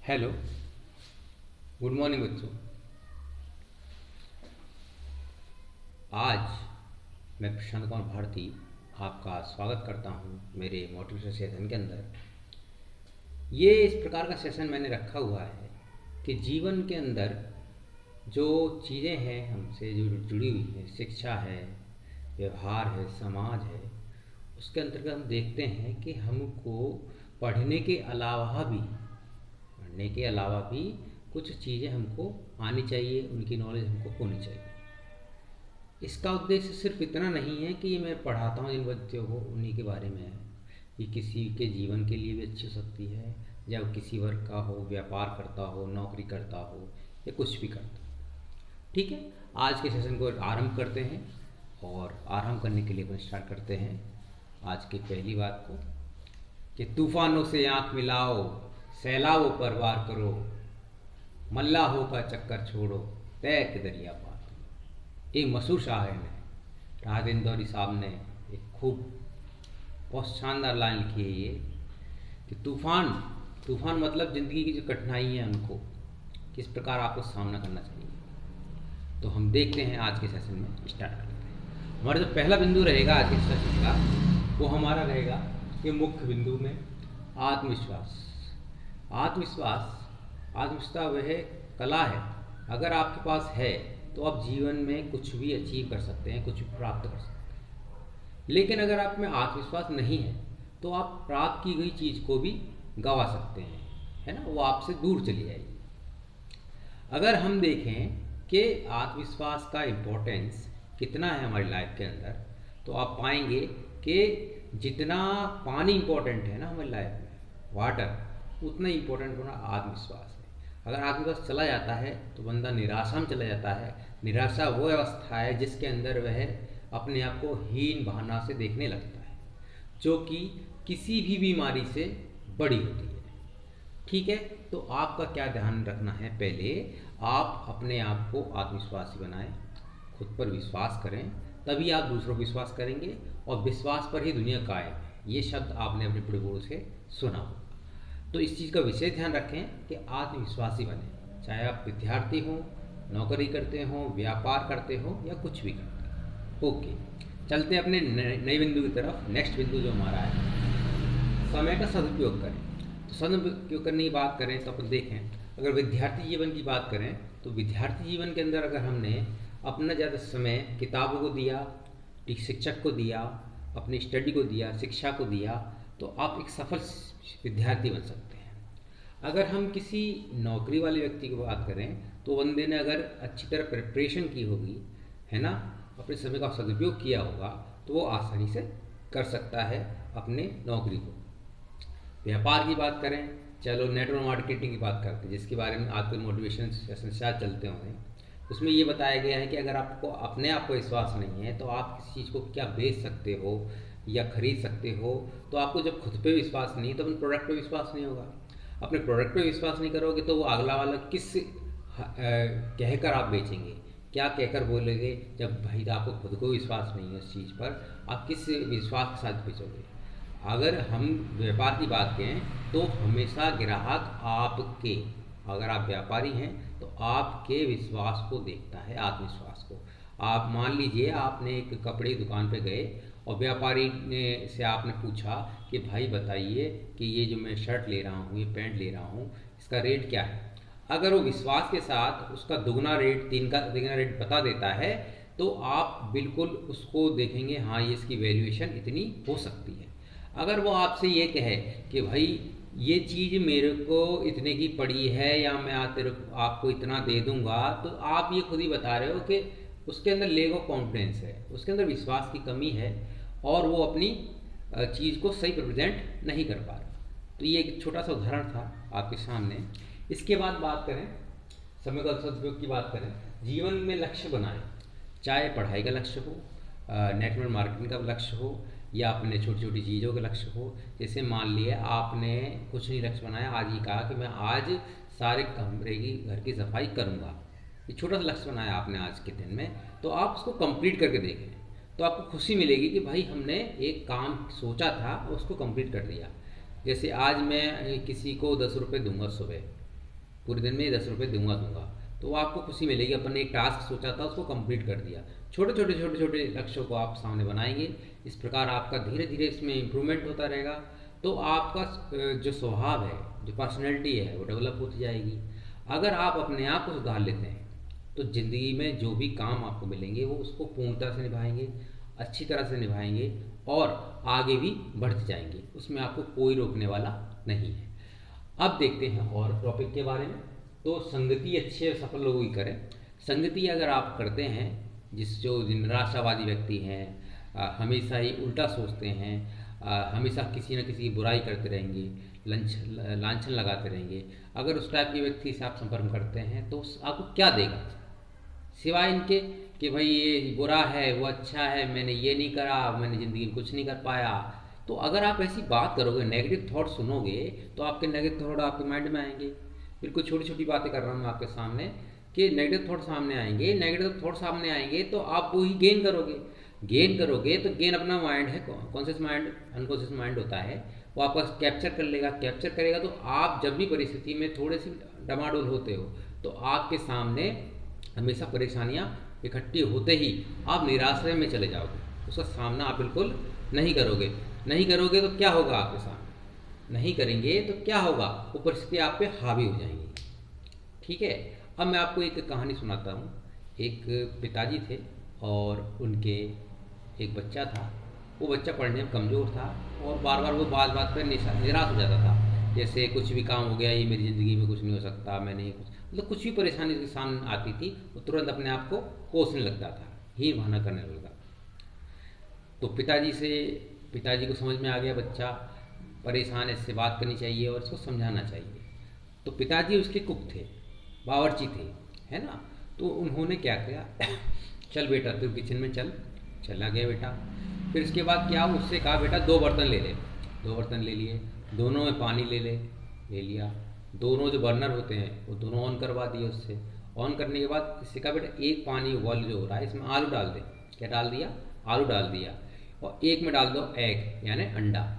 Hello, good morning बच्चों। आज मैं प्रशांत कुमार भारती आपका स्वागत करता हूं मेरे मोटिवेशन सेशन के अंदर। ये इस प्रकार का सेशन मैंने रखा हुआ है कि जीवन के अंदर जो चीज़ें हैं हमसे जो जुड़ी हुई हैं, शिक्षा है, व्यवहार है, समाज है, उसके अंतर्गत हम देखते हैं कि हमको पढ़ने के अलावा भी कुछ चीज़ें हमको आनी चाहिए, उनकी नॉलेज हमको होनी चाहिए। इसका उद्देश्य सिर्फ इतना नहीं है कि मैं पढ़ाता हूँ जिन बच्चों को उन्हीं के बारे में है। ये किसी के जीवन के लिए भी अच्छी हो सकती है, जब किसी वर्ग का हो, व्यापार करता हो, नौकरी करता हो या कुछ भी करता हो। ठीक है, आज के सेशन को आरंभ करते हैं और आरंभ करने के लिए अपन स्टार्ट करते हैं आज की पहली बात को कि तूफानों से आंख मिलाओ, सैलाबों पर वार करो, मल्लाहों का चक्कर छोड़ो, तैर के दरिया पार करो। एक मशहूर शायर ने, राहत इंदौरी साहब ने एक खूब बहुत शानदार लाइन लिखी है ये कि तूफान तूफान मतलब ज़िंदगी की जो कठिनाई है उनको किस प्रकार आपको सामना करना चाहिए। तो हम देखते हैं आज के सेशन में स्टार्ट करते हैं। हमारा जो पहला बिंदु रहेगा आज के सेशन का वो हमारा रहेगा कि मुख्य बिंदु में आत्मविश्वास। आत्मविश्वास वह कला है, अगर आपके पास है तो आप जीवन में कुछ भी अचीव कर सकते हैं, कुछ भी प्राप्त कर सकते हैं। लेकिन अगर आप में आत्मविश्वास नहीं है तो आप प्राप्त की गई चीज़ को भी गंवा सकते हैं, है ना, वो आपसे दूर चली जाएगी। अगर हम देखें कि आत्मविश्वास का इम्पोर्टेंस कितना है हमारी लाइफ के अंदर, तो आप पाएंगे कि जितना पानी इम्पोर्टेंट है ना हमारी लाइफ में, वाटर, उतना ही इम्पोर्टेंट होना आत्मविश्वास है। अगर आत्मविश्वास चला जाता है तो बंदा निराशा में चला जाता है। निराशा वो अवस्था है जिसके अंदर वह अपने आप को हीन भावना से देखने लगता है, जो कि किसी भी बीमारी से बड़ी होती है। ठीक है, तो आपका क्या ध्यान रखना है, पहले आप अपने आप को आत्मविश्वासी बनाएं, खुद पर विश्वास करें, तभी आप दूसरों पर विश्वास करेंगे और विश्वास पर ही दुनिया कायम है। ये शब्द आपने अपने बड़े बड़ों से सुना होगा। तो इस चीज़ का विशेष ध्यान रखें कि आत्मविश्वासी बने, चाहे आप विद्यार्थी हों, नौकरी करते हों, व्यापार करते हों या कुछ भी करते हों। ओके, चलते हैं अपने नए बिंदु की तरफ। नेक्स्ट बिंदु जो हमारा है, समय का सदुपयोग करें। तो सदुपयोग करने की बात करें तो अपन देखें, अगर विद्यार्थी जीवन की बात करें तो विद्यार्थी जीवन के अंदर अगर हमने अपना ज़्यादा समय किताबों को दिया, शिक्षक को दिया, अपनी स्टडी को दिया, शिक्षा को दिया, तो आप एक सफल विद्यार्थी बन सकते हैं। अगर हम किसी नौकरी वाले व्यक्ति की बात करें तो बंदे ने अगर अच्छी तरह प्रिपरेशन की होगी, है ना, अपने समय का सदुपयोग किया होगा, तो वो आसानी से कर सकता है अपने नौकरी को। व्यापार की बात करें, चलो नेटवर्क मार्केटिंग की बात करते हैं, जिसके बारे में आजकल मोटिवेशन सेशन शायद चलते होंगे। उसमें ये बताया गया है कि अगर आपको अपने आप पर विश्वास नहीं है तो आप किसी चीज़ को क्या बेच सकते हो या खरीद सकते हो। तो आपको जब खुद पे विश्वास नहीं तो अपने प्रोडक्ट पे विश्वास नहीं होगा। अपने प्रोडक्ट पे विश्वास नहीं करोगे तो वो अगला वाला किस कहकर आप बेचेंगे, क्या कहकर बोलेंगे। जब भाई आपको खुद को विश्वास नहीं है उस चीज़ पर, आप किस विश्वास के साथ बेचोगे। अगर हम व्यापार की बात करें तो हमेशा ग्राहक आपके, अगर आप व्यापारी हैं तो आपके विश्वास को देखता है, आत्मविश्वास को। आप मान लीजिए आपने एक कपड़े की दुकान पे गए और व्यापारी ने से आपने पूछा कि भाई बताइए कि ये जो मैं शर्ट ले रहा हूँ, ये पैंट ले रहा हूँ, इसका रेट क्या है। अगर वो विश्वास के साथ उसका दुगना रेट, तिगना रेट बता देता है तो आप बिल्कुल उसको देखेंगे, हाँ ये इसकी वैल्यूएशन इतनी हो सकती है। अगर वो आपसे ये कहे कि भाई ये चीज़ मेरे को इतने की पड़ी है या मैं आपको इतना दे दूंगा, तो आप ये खुद ही बता रहे हो कि उसके अंदर लेग ऑफ कॉन्फिडेंस है, उसके अंदर विश्वास की कमी है और वो अपनी चीज़ को सही रिप्रेजेंट नहीं कर पा रहा। तो ये एक छोटा सा उदाहरण था आपके सामने। इसके बाद बात करें, समय का सदुपयोग की बात करें, जीवन में लक्ष्य बनाएं, चाहे पढ़ाई का लक्ष्य हो, नेटवर्क मार्केटिंग का लक्ष्य हो या अपने छोटी छोटी चीज़ों का लक्ष्य हो। जैसे मान लिए आपने कुछ नहीं लक्ष्य बनाया, आज ये कहा कि मैं आज सारे कमरे की, घर की सफाई करूँगा, ये छोटा सा लक्ष्य बनाया आपने आज के दिन में, तो आप उसको कंप्लीट करके देखें तो आपको खुशी मिलेगी कि भाई हमने एक काम सोचा था उसको कंप्लीट कर दिया। जैसे आज मैं किसी को 10 रुपये दूंगा सुबह, पूरे दिन में 10 रुपये दूंगा, तो वो आपको खुशी मिलेगी। अपन ने एक टास्क सोचा था उसको कंप्लीट कर दिया। छोटे छोटे लक्ष्यों को आप सामने बनाएंगे, इस प्रकार आपका धीरे धीरे इसमें इम्प्रूवमेंट होता रहेगा। तो आपका जो स्वभाव है, जो पर्सनैलिटी है, वो डेवलप होती जाएगी। अगर आप अपने आप को सुधार लेते हैं तो ज़िंदगी में जो भी काम आपको मिलेंगे वो उसको पूर्णता से निभाएंगे, अच्छी तरह से निभाएंगे और आगे भी बढ़ते जाएंगे, उसमें आपको कोई रोकने वाला नहीं है। अब देखते हैं और टॉपिक के बारे में। तो संगति अच्छे और सफल लोगों की करें। संगति अगर आप करते हैं, जो निराशावादी व्यक्ति हैं, हमेशा ही उल्टा सोचते हैं, हमेशा किसी न किसी की बुराई करते रहेंगे, लांछन लगाते रहेंगे, अगर उस टाइप के व्यक्ति से आप संपर्क करते हैं तो आपको क्या देगा सिवाय इनके कि भाई ये बुरा है, वो अच्छा है, मैंने ये नहीं करा, मैंने ज़िंदगी में कुछ नहीं कर पाया। तो अगर आप ऐसी बात करोगे, नेगेटिव थॉट सुनोगे, तो आपके नेगेटिव थॉट आपके माइंड में आएंगे। बिल्कुल छोटी छोटी बातें कर रहा हूँ मैं आपके सामने कि नेगेटिव थॉट सामने आएंगे। नेगेटिव थॉट सामने आएंगे तो आप वो ही गेन करोगे। तो गेन अपना माइंड है, कॉन्शियस माइंड, अनकॉन्शियस माइंड होता है, वो आपका कैप्चर कर लेगा। कैप्चर करेगा तो आप जब भी परिस्थिति में थोड़े से डमाडोल होते हो तो आपके सामने हमेशा परेशानियाँ इकट्ठी होते ही आप निराश्रय में चले जाओगे, उसका सामना आप बिल्कुल नहीं करोगे तो क्या होगा आपके सामने, नहीं करेंगे तो क्या होगा, वो परिस्थिति आप पे हावी हो जाएंगी। ठीक है। अब मैं आपको एक कहानी सुनाता हूँ। एक पिताजी थे और उनके एक बच्चा था। वो बच्चा पढ़ने में कमज़ोर था और बार बार वो बात पर निराश हो जाता था। जैसे कुछ भी काम हो गया, ये मेरी ज़िंदगी में कुछ नहीं हो सकता, मैंने कुछ मतलब कुछ भी परेशानी उसके सामने आती थी वो तुरंत अपने आप को कोसने लगता था, हीन भावना करने लगा। तो पिताजी को समझ में आ गया बच्चा परेशान है, इससे बात करनी चाहिए और इसको समझाना चाहिए। तो पिताजी उसके कुक थे, बावर्ची थे, है ना। तो उन्होंने क्या किया, चल बेटा तू किचन में चला गया बेटा। फिर इसके बाद क्या, उससे कहा बेटा 2 बर्तन ले ले। 2 बर्तन ले लिए, दोनों में पानी ले लिया। दोनों जो बर्नर होते हैं वो दोनों ऑन करवा दिए उससे। ऑन करने के बाद इससे कहा बेटा एक पानी उबाल जो हो रहा है इसमें आलू डाल दे। क्या डाल दिया, आलू डाल दिया। और एक में डाल दो एग यानी अंडा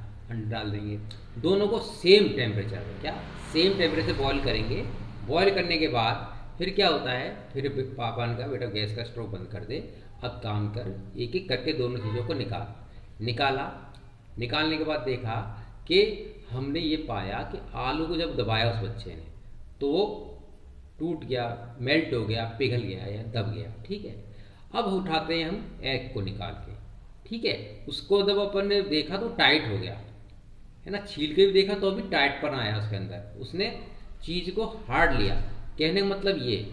डाल देंगे। दोनों को सेम टेम्परेचर पे, क्या सेम टेम्परेचर बॉईल करेंगे। बॉईल करने के बाद फिर क्या होता है, फिर पापा ने कहा बेटा गैस का स्टोव बंद कर दे, अब काम कर, एक एक करके दोनों चीज़ों को निकालने के बाद देखा कि हमने ये पाया कि आलू को जब दबाया उस बच्चे ने तो वो टूट गया, मेल्ट हो गया, पिघल गया या दब गया। ठीक है। अब उठाते हैं हम एग को निकाल के। ठीक है। उसको जब अपन ने देखा तो टाइट हो गया, है ना। छील के भी देखा तो भी टाइटपन आया उसके अंदर, उसने चीज़ को हार्ड लिया। कहने का मतलब ये,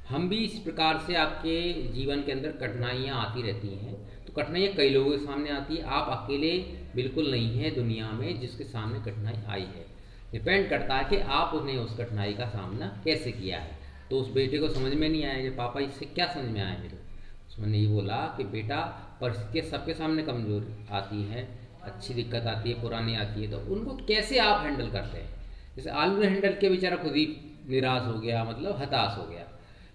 हम भी इस प्रकार से आपके जीवन के अंदर कठिनाइयाँ आती रहती हैं। तो कठिनाइयाँ कई लोगों के सामने आती है, आप अकेले बिल्कुल नहीं हैं दुनिया में जिसके सामने कठिनाई आई है। डिपेंड करता है कि आप उन्हें उस कठिनाई का सामना कैसे किया है। तो उस बेटे को समझ में नहीं आया कि पापा इससे क्या समझ में आया मेरे, उसने ये बोला कि बेटा परिस्थितियाँ सबके सामने कमजोर आती हैं, अच्छी दिक्कत आती है, पुरानी आती है, तो उनको कैसे आप हैंडल करते हैं। जैसे आलू ने हैंडल किया, बेचारा खुद ही निराश हो गया, मतलब हताश हो गया।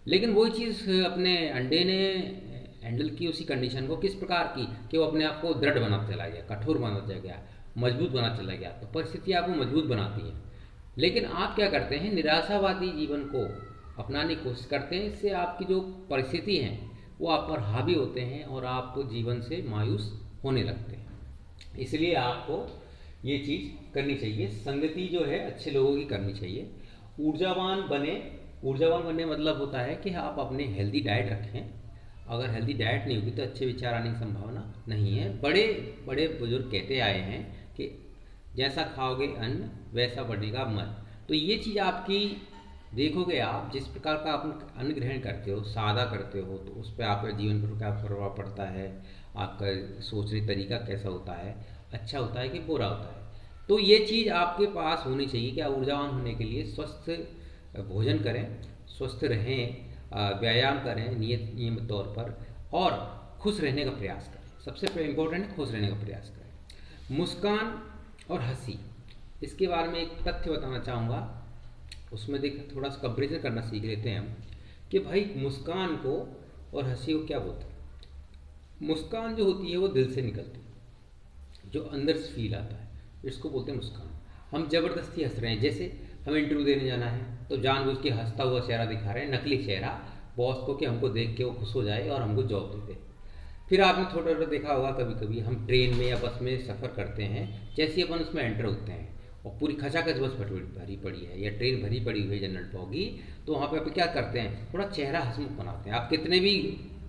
लेकिन वही चीज़ अपने अंडे ने हैंडल की उसी कंडीशन को, किस प्रकार की कि वो अपने आप को दृढ़ बनाता चला गया, कठोर बनाता चला गया, मजबूत बनाता चला गया। तो परिस्थिति आपको मजबूत बनाती है। लेकिन आप क्या करते हैं, निराशावादी जीवन को अपनाने की कोशिश करते हैं। इससे आपकी जो परिस्थिति हैं वो आप पर हावी होते हैं और आप जीवन से मायूस होने लगते हैं। इसलिए आपको ये चीज़ करनी चाहिए, संगति जो है अच्छे लोगों की करनी चाहिए। ऊर्जावान बनने मतलब होता है कि आप अपने हेल्दी डाइट रखें। अगर हेल्दी डाइट नहीं होगी तो अच्छे विचार आने की संभावना नहीं है। बड़े बड़े बुजुर्ग कहते आए हैं कि जैसा खाओगे अन्न वैसा बढ़ेगा मन। तो ये चीज़ आपकी देखोगे, आप जिस प्रकार का आप अन्न ग्रहण करते हो, सादा करते हो, तो उस पर आपके जीवन पर क्या प्रभाव पड़ता है, आपका सोचने तरीका कैसा होता है, अच्छा होता है कि बुरा होता है। तो ये चीज़ आपके पास होनी चाहिए कि आप ऊर्जावान होने के लिए स्वस्थ भोजन करें, स्वस्थ रहें, व्यायाम करें नियमित तौर पर, और खुश रहने का प्रयास करें। सबसे इम्पोर्टेंट है खुश रहने का प्रयास करें। मुस्कान और हंसी, इसके बारे में एक तथ्य बताना चाहूँगा। उसमें देख थोड़ा सा कंपेरिजन करना सीख लेते हैं हम कि भाई मुस्कान को और हंसी को क्या बोलते हैं। मुस्कान जो होती है वो दिल से निकलती है, जो अंदर से फील आता है, इसको बोलते हैं मुस्कान। हम ज़बरदस्ती हंस रहे हैं, जैसे हमें इंटरव्यू देने जाना है तो जानबूझ के हंसता हुआ चेहरा दिखा रहे हैं, नकली चेहरा बॉस को, कि हमको देख के वो खुश हो जाए और हमको जॉब दे दे। फिर आपने थोड़ा थोड़ा देखा होगा, कभी कभी हम ट्रेन में या बस में सफ़र करते हैं, जैसे ही अपन उसमें एंटर होते हैं और पूरी खचाखच बस भरी पड़ी है या ट्रेन भरी पड़ी हुई है जनरल बोगी, तो वहाँ पे आप क्या करते हैं, थोड़ा चेहरा हंसमुख बनाते हैं। आप कितने भी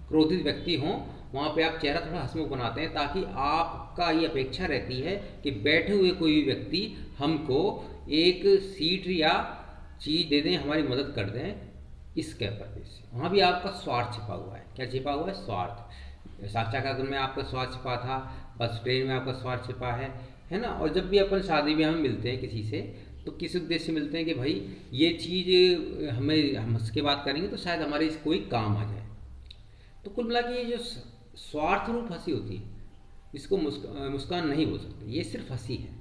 क्रोधित व्यक्ति हों, वहाँ पे आप चेहरा थोड़ा हंसमुख बनाते हैं, ताकि आपका ये अपेक्षा रहती है कि बैठे हुए कोई भी व्यक्ति हमको एक सीट या चीज़ दे दें, हमारी मदद कर दें, इसके पर्पज से। वहाँ भी आपका स्वार्थ छिपा हुआ है। क्या छिपा हुआ है? स्वार्थ। साक्षात्कार में आपका स्वार्थ छिपा था, बस ट्रेन में आपका स्वार्थ छिपा है ना। और जब भी अपन शादी ब्याह में मिलते हैं किसी से, तो किस उद्देश्य से मिलते हैं कि भाई ये चीज़ हम उसके बात करेंगे तो शायद हमारे इस कोई काम आ जाए। तो कुल मिला के ये जो स्वार्थ रूप हंसी होती है, इसको मुस्कान नहीं बोल सकते, ये सिर्फ हंसी है।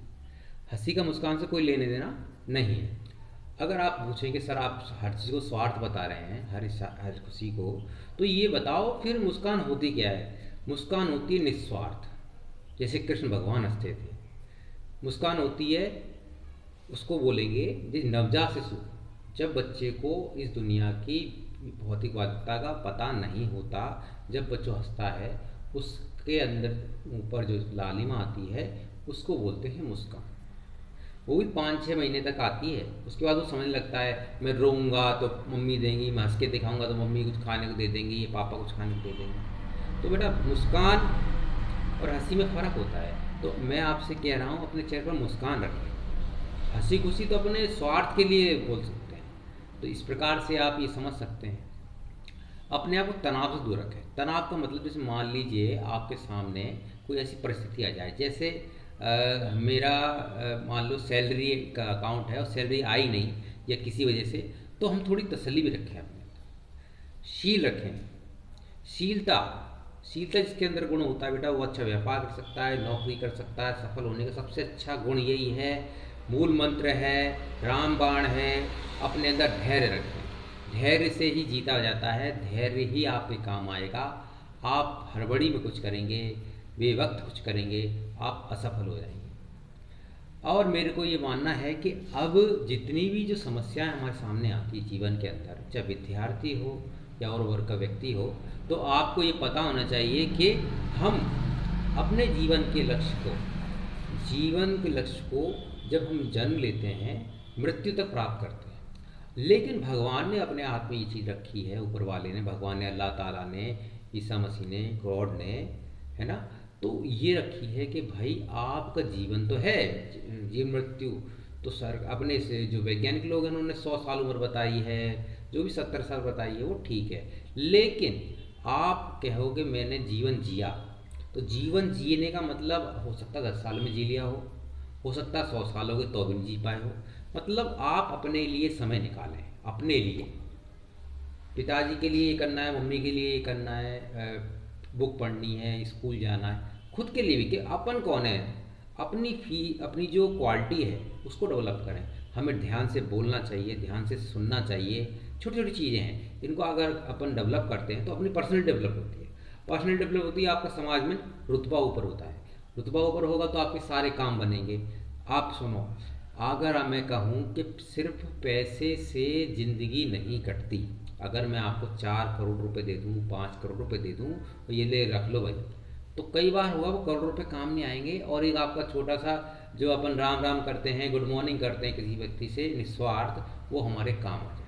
हंसी का मुस्कान से कोई लेने देना नहीं है। अगर आप पूछें कि सर आप हर चीज़ को स्वार्थ बता रहे हैं, हर किसी को, तो ये बताओ फिर मुस्कान होती क्या है? मुस्कान होती है निस्वार्थ, जैसे कृष्ण भगवान हंसते थे। मुस्कान होती है, उसको बोलेंगे जिस नवजात शिशु, जब बच्चे को इस दुनिया की भौतिक वास्तविकता का पता नहीं होता, जब बच्चा हंसता है, उसके अंदर ऊपर जो लालिमा आती है, उसको बोलते हैं मुस्कान। वो भी 5-6 महीने तक आती है। उसके बाद वो समझने लगता है मैं रोऊंगा तो मम्मी देंगी, मैं हंस के दिखाऊंगा तो मम्मी कुछ खाने को दे देंगी, ये पापा कुछ खाने को दे देंगे। तो बेटा मुस्कान और हंसी में फ़र्क होता है। तो मैं आपसे कह रहा हूँ, अपने चेहरे पर मुस्कान रखें। हंसी खुशी तो अपने स्वार्थ के लिए बोल सकते हैं। तो इस प्रकार से आप ये समझ सकते हैं। अपने आप को तनाव से दूर रखें। तनाव का मतलब, जैसे मान लीजिए आपके सामने कोई ऐसी परिस्थिति आ जाए, जैसे मेरा मान लो सैलरी का अकाउंट है और सैलरी आई नहीं या किसी वजह से, तो हम थोड़ी तसल्ली भी रखें, अपने शील रखें। शीलता जिसके अंदर गुण होता है बेटा, वो अच्छा व्यापार कर सकता है, नौकरी कर सकता है। सफल होने का सबसे अच्छा गुण यही है, मूल मंत्र है, रामबाण है, अपने अंदर धैर्य रखें। धैर्य से ही जीता जाता है, धैर्य ही आपके काम आएगा। आप हड़बड़ी में कुछ करेंगे, बेवक्त कुछ करेंगे, आप असफल हो जाएंगे। और मेरे को ये मानना है कि अब जितनी भी जो समस्याएं हमारे सामने आती है जीवन के अंदर, चाहे विद्यार्थी हो या और वर्ग का व्यक्ति हो, तो आपको ये पता होना चाहिए कि हम अपने जीवन के लक्ष्य को जब हम जन्म लेते हैं, मृत्यु तक प्राप्त करते हैं। लेकिन भगवान ने अपने हाथ में ये चीज़ रखी है, ऊपर वाले ने, भगवान ने, अल्लाह ताला ने, ईसा मसीह ने, गॉड ने, है ना, तो ये रखी है कि भाई आपका जीवन तो है, ये मृत्यु तो सर अपने से जो वैज्ञानिक लोग हैं उन्होंने 100 साल उम्र बताई है, जो भी 70 साल बताई है, वो ठीक है। लेकिन आप कहोगे मैंने जीवन जिया, तो जीवन जीने का मतलब हो सकता है 10 साल में जी लिया हो सकता है 100 साल हो गए तो भी नहीं जी पाए हो। मतलब आप अपने लिए समय निकालें, अपने लिए। पिताजी के लिए ये करना है, मम्मी के लिए ये करना है, बुक पढ़नी है, स्कूल जाना है, खुद के लिए भी कि अपन कौन है, अपनी जो क्वालिटी है उसको डेवलप करें। हमें ध्यान से बोलना चाहिए, ध्यान से सुनना चाहिए। छोटी छोटी चीज़ें हैं, इनको अगर अपन डेवलप करते हैं तो अपनी पर्सनल डेवलप होती है। पर्सनल डेवलप होती है, आपका समाज में रुतबा ऊपर होता है। रुतबा ऊपर होगा तो आपके सारे काम बनेंगे। आप सुनो, अगर मैं कहूँ कि सिर्फ पैसे से ज़िंदगी नहीं कटती, अगर मैं आपको 4 करोड़ रुपए दे दूँ, 5 करोड़ रुपए दे दूँ, तो ये ले रख लो भाई, तो कई बार हुआ वो करोड़ रुपए काम नहीं आएंगे। और एक आपका छोटा सा जो अपन राम राम करते हैं, गुड मॉर्निंग करते हैं किसी व्यक्ति से निस्वार्थ, वो हमारे काम आ जाए।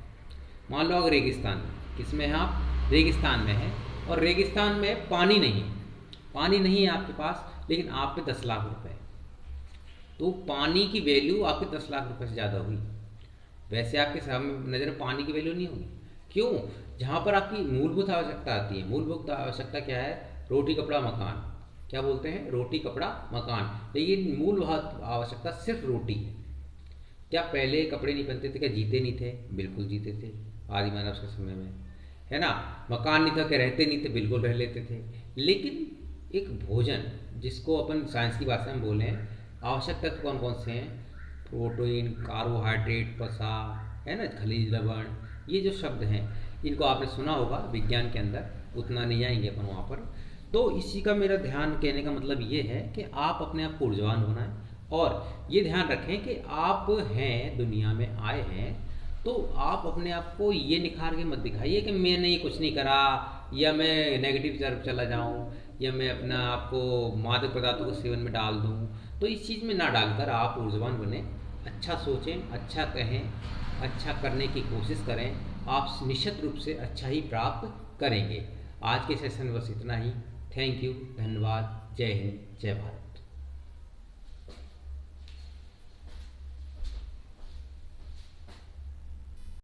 मान लो अगर रेगिस्तान में, किसमें हैं आप? रेगिस्तान में हैं, और रेगिस्तान में पानी नहीं है आपके पास, लेकिन आप पे 10 लाख रुपए है, तो पानी की वैल्यू आपके 10 लाख रुपए से ज़्यादा हुई। वैसे आपके सामने नज़र पानी की वैल्यू नहीं होगी। क्यों? जहाँ पर आपकी मूलभूत आवश्यकता आती है। मूलभूत आवश्यकता क्या है? रोटी कपड़ा मकान। क्या बोलते हैं? रोटी कपड़ा मकान। लेकिन मूल आवश्यकता सिर्फ रोटी है। क्या पहले कपड़े नहीं पहनते थे? क्या जीते नहीं थे? बिल्कुल जीते थे, आदि मानव के समय में, है ना। मकान नहीं था, क्या रहते नहीं थे? बिल्कुल रह लेते थे। लेकिन एक भोजन, जिसको अपन साइंस की भाषा में बोलें, आवश्यक तत्व कौन कौन से हैं? प्रोटीन, कार्बोहाइड्रेट, वसा, है ना, खनिज, लवण, ये जो शब्द हैं इनको आपने सुना होगा विज्ञान के अंदर, उतना नहीं आएंगे अपन वहाँ पर। तो इसी का मेरा ध्यान कहने का मतलब ये है कि आप अपने आप को ऊर्जावान बनाएं, और ये ध्यान रखें कि आप हैं, दुनिया में आए हैं, तो आप अपने आप को ये निखार के मत दिखाइए कि मैंने ये कुछ नहीं करा, या मैं नेगेटिव तरफ चला जाऊं, या मैं अपना आपको मादक पदार्थों को सेवन में डाल दूं। तो इस चीज़ में ना डालकर आप ऊर्जावान बने, अच्छा सोचें, अच्छा कहें, अच्छा करने की कोशिश करें। आप निश्चित रूप से अच्छा ही प्राप्त करेंगे। आज के सेशन बस इतना ही। थैंक यू, धन्यवाद, जय हिंद, जय भारत।